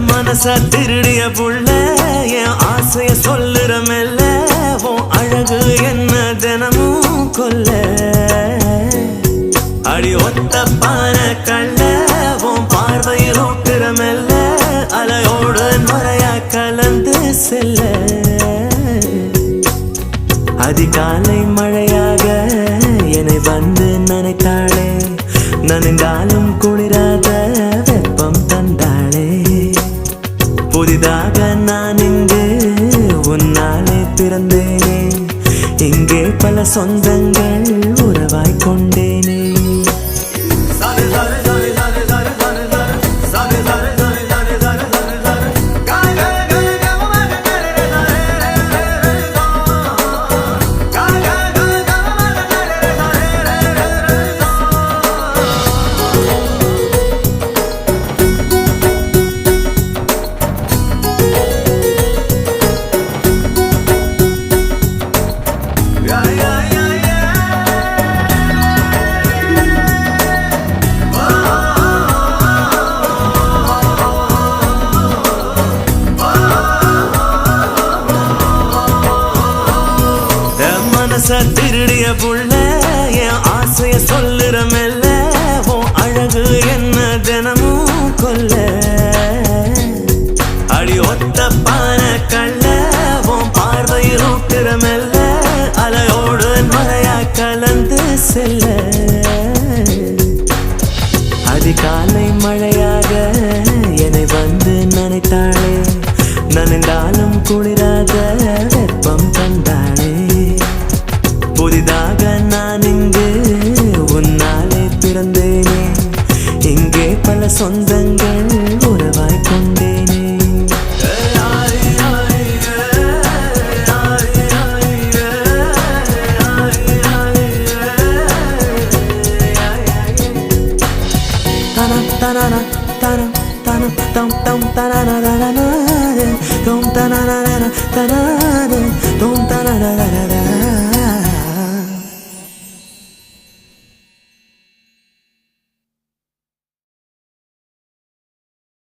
மனச திருடிய புள்ள என் ஆசைய சொல்லுற மெல்ல உன் அழகு என்ன தினமும் கொல்ல அடி ஒத்த பான கள்ள உன் பார்வையில் ஓட்டுற மெல்ல அலையோடு நுரையா கலந்து செல்ல அதிகாலை மழையாக என்னை வந்து நினைத்தாளே நனைந்தாலும் குளிராத வெப்பம் தந்தாளே புதிதாக நான் இங்கு உன்னாலே பிறந்தேனே இங்கே பல சொந்தங்கள் உறவாய் கொண்டேனே திருடிய புள்ள என் ஆசைய சொல்லுற மெல்ல உன் அழகு என்ன தினமும் கொல்ல அடி ஒத்த பான கள்ள உன் பார்வையில் ஊட்டுற மெல்ல அலையோடு நுரையா கலந்து செல்ல அதிகாலை மழையாக என்னை வந்து நினைத்தாளே நனைந்தாலும் குளிராத வெப்பம் தந்தாளே புதிதாக நான் இங்கு உன்னாலே பிறந்தேனே இங்கே பல சொந்தங்கள் உறவாய் கொண்டேனே தனம் தனன தனம் தனம் தம் தம் தனன தனன தம் தனன தனன தம் தனன